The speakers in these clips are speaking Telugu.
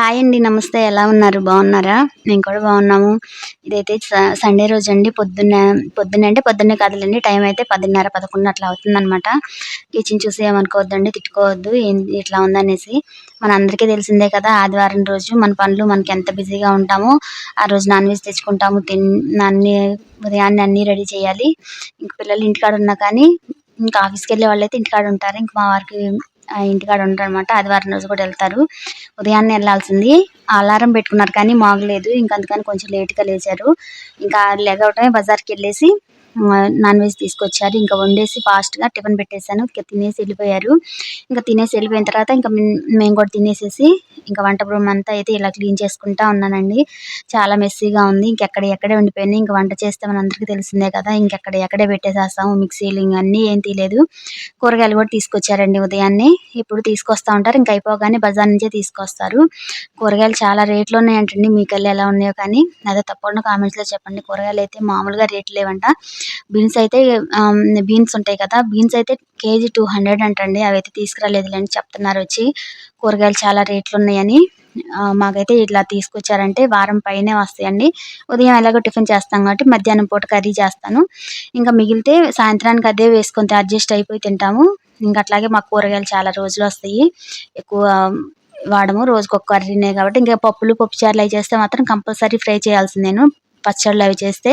హాయ్ అండి. నమస్తే. ఎలా ఉన్నారు? బాగున్నారా? మేము కూడా బాగున్నాము. ఇదైతే సండే రోజండి. పొద్దున్నే అంటే పొద్దున్నే కాదులెండి. టైం అయితే 10:30, 11 అట్లా అవుతుందనమాట. కిచెన్ చూసి ఏమనుకోవద్దండి, తిట్టుకోవద్దు. ఏంది ఇట్లా ఉందనేసి. మనందరికీ తెలిసిందే కదా! ఆదివారం రోజు మన పనులు మనకెంత బిజీగా ఉంటామో, ఆ రోజు నాన్ వెజ్ తెచ్చుకుంటాము. అన్నీ ఉదయాన్నే అన్నీ రెడీ చేయాలి. ఇంక పిల్లలు ఇంటికాడ ఉన్నా కానీ, ఇంకా ఆఫీస్‌కెళ్ళే వాళ్ళైతే ఇంటికాడ ఉంటారు. ఇంక మా వారికి ఇంటికాడ ఉండరనమాట. ఆదివారం రోజు కూడా ఎళ్తారు. ఉదయాన్నే ఎళ్ళాల్సింది. అలారం పెట్టుకున్నారు కానీ మోగలేదు. ఇంక అందుకని కొంచెం లేట్‌గా లేచారు. ఇంకా లెగవటమే బజార్‌కెళ్ళేసి నాన్ వెజ్ తీసుకొచ్చారు. ఇంక వండేసి ఫాస్ట్‌గా టిఫిన్ పెట్టేసాను. ఇక తినేసి ఎళ్ళిపోయారు. ఇంక తినేసి ఎళ్ళిపోయిన తర్వాత ఇంక మేము కూడా తినేసేసి ఇంక వంట రూమ్ అంతా అయితే ఇలా క్లీన్ చేసుకుంటా ఉన్నానండి. చాలా మెస్సీగా ఉంది. ఇంకెక్కడియి ఎక్కడే ఉండిపోయినాయి. ఇంక వంట చేస్తే మనందరికీ తెలిసిందే కదా! ఇంకెక్కడియి అక్కడే పెట్టేసేస్తాము. మిక్సీలు ఇయన్నీ ఏం తీయలేదు. కూరగాయలు కూడా తీసుకొచ్చారండి ఉదయాన్నే. ఎప్పుడు తీసుకొస్తా ఉంటారు. ఇంక అయిపోగానే బజార్ నుంచే తీసుకొస్తారు. కూరగాయలు చాలా రేట్లున్నాయంటండి. మీకెళ్ళి ఎలా ఉన్నాయో కానీ, అదే తప్పకుండా కామెంట్స్‌లో చెప్పండి. కూరగాయలైతే మామూలుగా రేట్లు లేవంట. బీన్స్ అయితే బీన్స్ ఉంటాయి కదా! బీన్స్ అయితే కేజీ 200 అంటండి. అవైతే తీసుకురాలేదులెండి చెప్తున్నారొచ్చి. కూరగాయలు చాలా రేట్లున్నాయని. మాకైతే ఇట్లా తీసుకొచ్చారంటే వారం పైనే వస్తాయండి. ఉదయం ఎలాగో టిఫిన్ చేస్తాం కాబట్టి మధ్యాహ్నం పూట కర్రీ చేస్తాను. ఇంకా మిగిలితే సాయంత్రానికి అదే వేసుకొని అడ్జస్ట్ అయిపోయి తింటాము. ఇంక అట్లాగే మాకు కూరగాయలు చాలా రోజులొస్తాయి. ఎక్కువ వాడము. రోజుకొక కర్రీనే కాబట్టి ఇంకా పప్పులు, పప్పుచారులు అయి చేస్తే మాత్రం కంపల్సరీ ఫ్రై చేయాల్సిందేను. పచ్చళ్ళు అవి చేస్తే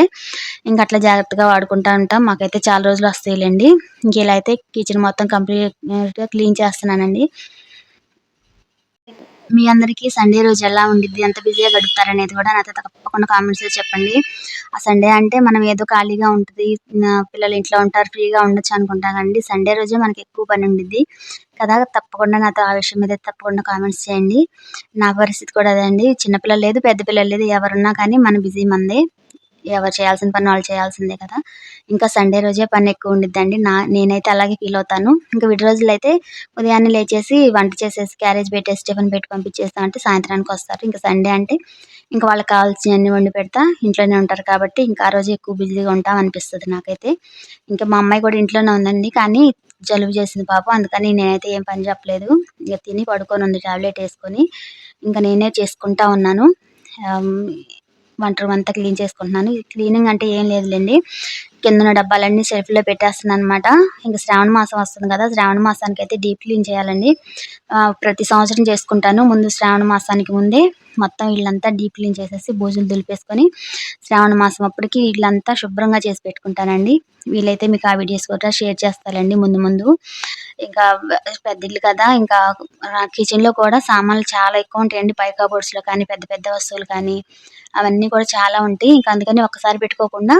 ఇంక అట్లా జాగ్రత్తగా వాడుకుంటా ఉంటాం. మాకైతే చాలా రోజులొస్తాయిలెండి. ఇంక ఇలా అయితే కిచెన్ మొత్తం కంప్లీట్‌గా క్లీన్ చేస్తున్నానండి. మీ అందరికీ సండే రోజు ఎలా ఉండిద్ది? ఎంత బిజీగా గడుపుతారనేది కూడా నాతో తప్పకుండా కామెంట్స్‌లో చెప్పండి. ఆ సండే అంటే మనం ఏదో ఖాళీగా ఉంటది. పిల్లలు ఇంట్లో ఉంటారు. ఫ్రీగా ఉండొచ్చు అనుకుంటాం గానండి. సండే రోజే మనకి ఎక్కువ పని ఉండిద్ది కదా! తప్పకుండా నాతో ఆ విషయం మీద తప్పకుండా కామెంట్స్ చేయండి. నా పరిస్థితి కూడా అదే అండి. చిన్న పిల్లలు లేదు, పెద్ద పిల్లలు లేదు. ఎవరున్నా కానీ మన బిజీ మనదే. ఎవరు చేయాల్సిన పని వాళ్ళు చేయాల్సిందే కదా! ఇంకా సండే రోజే పని ఎక్కువ ఉండిద్దండి. నేనైతే అలాగే ఫీల్ అవుతాను. ఇంకా విడి రోజులైతే ఉదయాన్నే లేచేసి వంట చేసేసి క్యారేజ్ పెట్టేసి టిఫిన్ పెట్టి పంపించేసామంటే సాయంత్రానికొస్తారు. ఇంక సండే అంటే ఇంక వాళ్ళకి కావాల్సినయన్నీ వండి పెడతా. ఇంట్లోనే ఉంటారు కాబట్టి ఇంకా ఆ రోజే ఎక్కువ బిజీగా ఉంటాం అనిపిస్తది నాకైతే. ఇంకా మా అమ్మాయి కూడా ఇంట్లోనే ఉందండి. కానీ జలుబు చేసింది పాపం. అందుకని నేనైతే ఏం పని చెప్పలేదు. ఇక తిని పడుకొనుంది టాబ్లెట్ యేసుకొని. ఇంక నేనే చేసుకుంటా ఉన్నాను. ఆహ్, వంట రూమ్ అంతా క్లీన్ చేసుకుంటున్నాను. ఈ క్లీనింగ్ అంటే ఏం లేదులెండి. కిందున్న డబ్బాలన్నీ షెల్ఫ్‌లో పెట్టేస్తున్నాననమాట. ఇంక శ్రావణ మాసం వస్తుంది కదా! శ్రావణ మాసానికైతే డీప్ క్లీన్ చేయాలండి. ప్రతి సంవత్సరం చేసుకుంటాను. ముందు శ్రావణ మాసానికి ముందే మొత్తం ఇల్లంతా డీప్ క్లీన్ చేసేసి బూజులు దులిపేసుకొని, శ్రావణ మాసం అప్పటికి ఇల్లంతా శుభ్రంగా చేసి పెట్టుకుంటానండి. వీలైతే మీకు ఆ వీడియోస్ కూడా షేర్ చేస్తాలెండి ముందు ముందు. ఇంకా పెద్ద ఇల్లు కదా! ఇంకా కిచెన్‌లో కూడా సామాన్లు చాలా ఎక్కువుంటాయండి. పై కబోర్డ్స్‌లో కానీ, పెద్ద పెద్ద వస్తువులు కానీ, అవన్నీ కూడా చాలా ఉంటాయి. ఇంక అందుకని ఒక్కసారి పెట్టుకోకుండా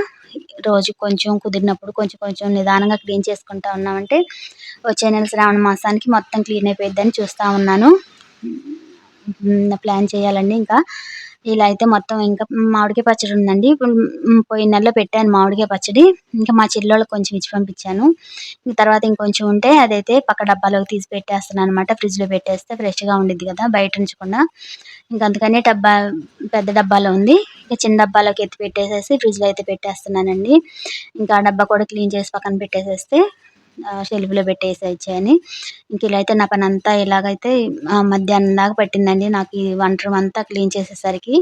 రోజు కొంచెం కుదిరినప్పుడు కొంచెం కొంచెం నిదానంగా క్లీన్ చేసుకుంటా ఉన్నామంటే వచ్చే నెల శ్రావణ మాసానికి మొత్తం క్లీన్ అయిపోయిద్దని చూస్తా ఉన్నాను. ప్లాన్ చేయాలండి ఇంకా. ఇలా అయితే మొత్తం ఇంకా మామిడికాయ పచ్చడి ఉందండి. ఇప్పుడు పోయిన నెలలో పెట్టాను మామిడికాయ పచ్చడి. ఇంకా మా చెల్లోళ్ళకి కొంచెం ఇచ్చి పంపించాను. తర్వాత ఇంకొంచెం ఉంటే అదైతే పక్క డబ్బాలోకి తీసి పెట్టేస్తున్నాననమాట. ఫ్రిడ్జ్‌లో పెట్టేస్తే ఫ్రెష్‌గా ఉండిద్ది కదా! బయట ఉంచకుండా. ఇంక అందుకని పెద్ద డబ్బాలో ఉంది. ఇక చిన్న డబ్బాలోకి ఎత్తి పెట్టేసేసి ఫ్రిడ్జ్‌లో అయితే పెట్టేస్తున్నానండి. ఇంకా ఆ డబ్బా కూడా క్లీన్ చేసి పక్కన పెట్టేసేస్తే షెల్ఫ్‌లో పెట్టేసేయొచ్చని. ఇంక ఇలా అయితే నా పనంతా ఇలాగైతే మధ్యాహ్నం దాకా పట్టిందండి నాకు ఈ వంట రూమ్ అంతా క్లీన్ చేసేసరికి.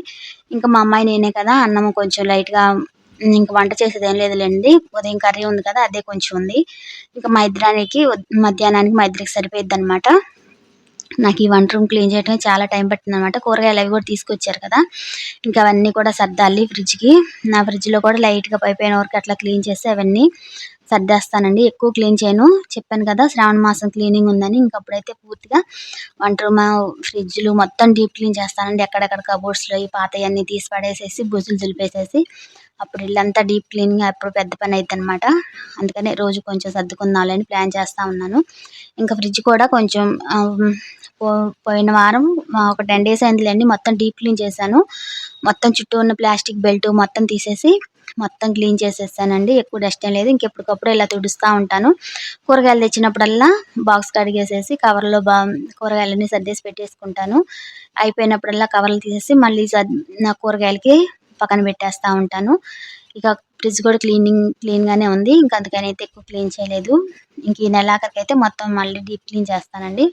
ఇంక మా అమ్మాయి నేనే కదా! అన్నం కొంచెం లైట్‌గా ఇంక వంట చేసేదేం లేదులెండి. ఉదయం కర్రీ ఉంది కదా! అదే కొంచెం ఉంది. ఇంక మధ్యాహ్నానికి మా ఇద్దరికి సరిపోయిద్దనమాట. నాకు ఈ వంట రూమ్ క్లీన్ చేయటమే చాలా టైం పట్టిందనమాట. కూరగాయలు అవి కూడా తీసుకొచ్చారు కదా! ఇంకా అవన్నీ కూడా సర్దాలి ఫ్రిడ్జ్‌కి. నా ఫ్రిడ్జ్‌లో కూడా లైట్‌గా పైపైన వరకు అట్లా క్లీన్ చేసి అవన్నీ సర్దేస్తానండి. ఎక్కువ క్లీన్ చేయను. చెప్పాను కదా! శ్రావణ మాసం క్లీనింగ్ ఉందని. ఇంక అప్పుడైతే పూర్తిగా వంట రూము, ఫ్రిడ్జ్‌లు మొత్తం డీప్ క్లీన్ చేస్తానండి. ఎక్కడెక్కడ కబోర్డ్స్‌లోయి పాతయన్నీ తీసి పడేసేసి, బూజులు దులిపేసేసి, అప్పుడు ఇల్లంతా డీప్ క్లీనింగ్ అప్పుడు పెద్ద పనయిద్దనమాట. అందుకనే రోజు కొంచెం సర్దుకుందాంలే అని ప్లాన్ చేస్తా ఉన్నాను. ఇంకా ఫ్రిడ్జ్ కూడా కొంచెం పో పోయిన వారం ఒక 10 డేస్ అయిందిలెండి. మొత్తం డీప్ క్లీన్ చేశాను. మొత్తం చుట్టూ ఉన్న ప్లాస్టిక్ బెల్ట్ మొత్తం తీసేసి, మొత్తం క్లీన్ చేసేసానండి. ఎక్కువ డస్ట్ ఏం లేదు. ఇంకెప్పటికప్పుడు ఇలా తుడుస్తా ఉంటాను. కూరగాయలు తెచ్చినప్పుడల్లా బాక్స్ కడిగేసేసి కవర్‌లో కూరగాయలన్నీ సర్దేసి పెట్టేసుకుంటాను. అయిపోయినప్పుడల్లా కవర్లు తీసేసి మళ్ళీ నా కూరగాయలకి పక్కన పెట్టేస్తా ఉంటాను. ఇక ఫ్రిడ్జ్ కూడా క్లీన్ గానే ఉంది. ఇంకా అందుకని అయితే ఎక్కువ క్లీన్ చేయలేదు. ఇంక ఈ నెలాఖరికైతే మొత్తం మళ్ళీ డీప్ క్లీన్ చేస్తానండి.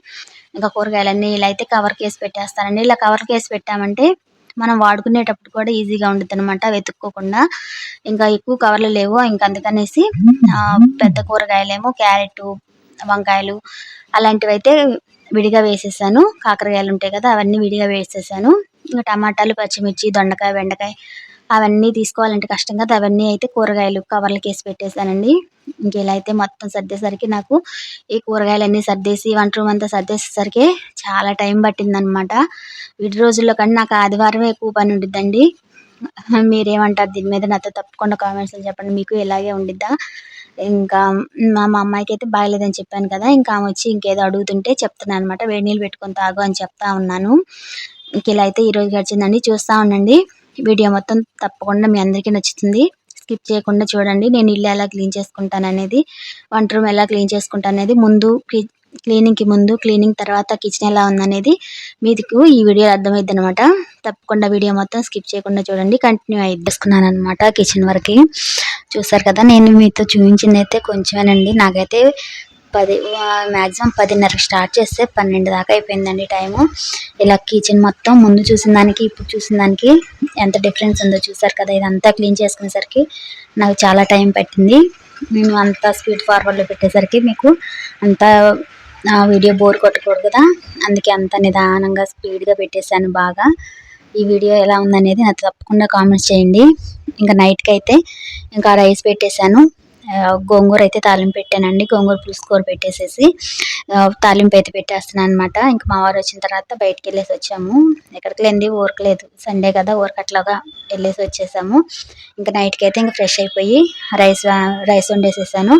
ఇంకా కూరగాయలన్నీ ఇలా అయితే కవర్ కేసి పెట్టేస్తానండి. ఇలా కవర్ కేసి పెట్టామంటే మనం వాడుకునేటప్పుడు కూడా ఈజీగా ఉండుద్దనమాట వెతుక్కోకుండా. ఇంకా ఎక్కువ కవర్లు లేవు. ఇంక అందుకనేసి పెద్ద కూరగాయలేమో క్యారెట్, వంకాయలు అలాంటివైతే విడిగా వేసేసాను. కాకరకాయలు ఉంటాయి కదా అవన్నీ విడిగా వేసేసాను. ఇంకా టమాటాలు, పచ్చిమిర్చి, దొండకాయ, బెండకాయ అవన్నీ తీసుకోవాలంటే కష్టం కదా. అవన్నీ అయితే కూరగాయలు కవర్లకేసి పెట్టేసానండి. ఇంక ఇలా అయితే మొత్తం సర్దేసరికి నాకు ఈ కూరగాయలన్నీ సర్దేసి వంట రూమ్ అంతా సర్దేసేసరికి చాలా టైం పట్టిందనమాట. విడి రోజుల్లో కన్నా నాకు ఆదివారమే ఎక్కువ పని ఉండిద్దండి. మీరేమంటారు దీని మీద నాతో తప్పకుండా కామెంట్స్‌లో చెప్పండి. మీకు ఇలాగే ఉండిద్దా? ఇంకా మా అమ్మాయికైతే బాగాలేదని చెప్పాను కదా. ఇంకా ఆమె వచ్చి ఇంకేదో అడుగుతుంటే చెప్తున్నాను అనమాట. వేడి నీళ్ళు పెట్టుకొని తాగు అని చెప్తా ఉన్నాను. ఇంక ఇలా అయితే ఈరోజు గడిచిందండి. చూస్తా ఉండండి. వీడియో మొత్తం తప్పకుండా మీ అందరికీ నచ్చుతుంది. స్కిప్ చేయకుండా చూడండి. నేను ఇల్లు ఎలా క్లీన్ చేసుకుంటాననేది, వంట రూమ్ ఎలా క్లీన్ చేసుకుంటాననేది, క్లీనింగ్‌కి ముందు, క్లీనింగ్ తర్వాత కిచెన్ ఎలా ఉందనేది మీకు ఈ వీడియోలో అర్థమైద్దనమాట. తప్పకుండా వీడియో మొత్తం స్కిప్ చేయకుండా చూడండి. కంటిన్యూ చేసుకున్నాననమాట కిచెన్ వరకి. చూసారు కదా, నేను మీతో చూపించిందైతే కొంచెమేనండి. నాకైతే మ్యాక్సిమం 10:30కి స్టార్ట్ చేస్తే 12 దాకా అయిపోయిందండి టైము. ఇలా కిచెన్ మొత్తం ముందు చూసిన దానికి ఇప్పుడు చూసిన దానికి ఎంత డిఫరెన్స్ ఉందో చూసారు కదా. ఇదంతా క్లీన్ చేసుకునేసరికి నాకు చాలా టైం పట్టింది. నేను అంత స్పీడ్ ఫార్వర్డ్లో పెట్టేసరికి మీకు అంతా వీడియో బోర్ కొట్టకూడదు కదా. అందుకే అంత నిదానంగా స్పీడ్గా పెట్టేశాను బాగా. ఈ వీడియో ఎలా ఉందనేది నాకు తప్పకుండా కామెంట్స్ చేయండి. ఇంకా నైట్కి అయితే ఇంకా రైస్ పెట్టేశాను. గోంగూర అయితే తాలింపు పెట్టానండి. గోంగూర పులుసు కూర పెట్టేసేసి తాలింపు అయితే పెట్టేస్తున్నాను అనమాట. ఇంకా మా వారు వచ్చిన తర్వాత బయటికి వెళ్ళేసి వచ్చాము. ఎక్కడికి లేనిది ఊరకలేదు, సండే కదా ఊరకట్లాగా వెళ్ళేసి వచ్చేసాము. ఇంకా నైట్కి అయితే ఇంకా ఫ్రెష్ అయిపోయి రైస్ వండేసేసాను.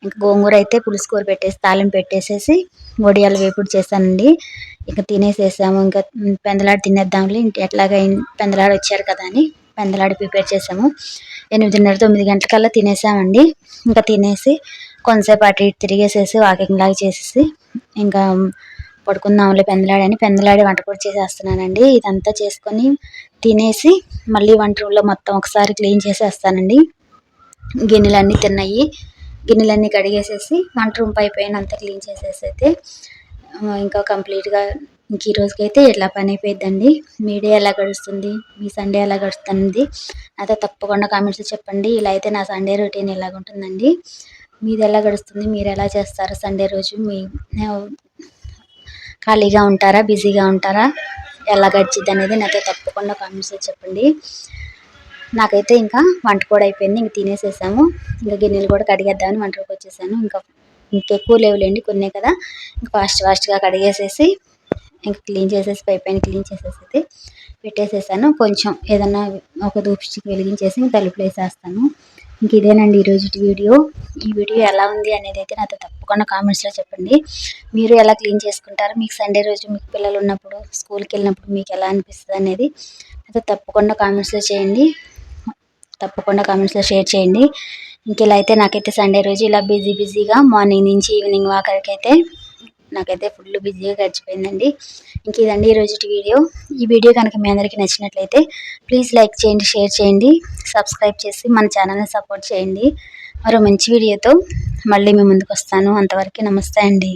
ఇంకా గోంగూర అయితే పులుసు కూర పెట్టేసి తాలింపు పెట్టేసేసి వడియాలు వేపుడు చేశానండి. ఇంకా తినేసేసాము. ఇంకా పెందలాడి తినేద్దాంలే, ఎట్లాగా పెందలాడి వచ్చారు కదా అని పెందలాడి ప్రిపేర్ చేసాము. 8:30, 9 గంటలకల్లా తినేసామండి. ఇంకా తినేసి కొంతసేపు అటు ఇటు తిరిగేసేసి వాకింగ్ లాగా చేసేసి ఇంకా పడుకుందాంలే పెందలాడి వంట కూడా చేసేస్తున్నానండి. ఇదంతా చేసుకొని తినేసి మళ్ళీ వంట రూమ్లో మొత్తం ఒకసారి క్లీన్ చేసేస్తానండి. గిన్నెలన్నీ తిన్నాయి, గిన్నెలన్నీ కడిగేసేసి వంట రూమ్ పైన అంతా క్లీన్ చేసేసి అయితే ఇంకా కంప్లీట్గా ఇంక ఈ రోజుకైతే ఇట్లా పని అయిపోయిద్దండి. మీ డే ఎలా గడుస్తుంది, మీ సండే ఎలా గడుస్తుంది నాతో తప్పకుండా కామెంట్స్లో చెప్పండి. ఇలా అయితే నా సండే రొటీన్ ఎలాగుంటుందండి, మీది ఎలా గడుస్తుంది, మీరు ఎలా చేస్తారు సండే రోజు, మీ ఖాళీగా ఉంటారా, బిజీగా ఉంటారా, ఎలా గడిచిద్ది అనేది నాతో తప్పకుండా కామెంట్స్లో చెప్పండి. నాకైతే ఇంకా వంట కూడా అయిపోయింది. ఇంక తినేసేసాము. ఇంకా గిన్నెలు కూడా కడిగేద్దామని వంటలోకి వచ్చేసాను. ఇంకెక్కువ లేవులేండి, కొన్నే కదా. ఇంకా ఫాస్ట్గా కడిగేసేసి ఇంకా క్లీన్ చేసేసి పైన క్లీన్ చేసేసి అయితే పెట్టేసేసాను. కొంచెం ఏదన్నా ఒక ధూప్ స్టిక్ వెలిగించేసి తలుపులు వేసేస్తాను. ఇంక ఇదేనండి ఈరోజు వీడియో. ఈ వీడియో ఎలా ఉంది అనేది అయితే నాతో తప్పకుండా కామెంట్స్లో చెప్పండి. మీరు ఎలా క్లీన్ చేసుకుంటారు, మీకు సండే రోజు మీకు పిల్లలు ఉన్నప్పుడు, స్కూల్కి వెళ్ళినప్పుడు మీకు ఎలా అనిపిస్తుంది అనేది నాతో తప్పకుండా కామెంట్స్లో చేయండి. తప్పకుండా కామెంట్స్లో షేర్ చేయండి. ఇంక ఇలా అయితే నాకైతే సండే రోజు ఇలా బిజీగా మార్నింగ్ నుంచి ఈవినింగ్ వాకరికైతే నాకైతే ఫుల్ బిజీగా గడిచిపోయిందండి. ఇంక ఇదండి ఈరోజు వీడియో. ఈ వీడియో కనుక మీ అందరికీ నచ్చినట్లయితే ప్లీజ్ లైక్ చేయండి, షేర్ చేయండి, సబ్స్క్రైబ్ చేసి మన ఛానల్ని సపోర్ట్ చేయండి. మరో మంచి వీడియోతో మళ్ళీ మీ ముందుకు వస్తాను. అంతవరకు నమస్తే అండి.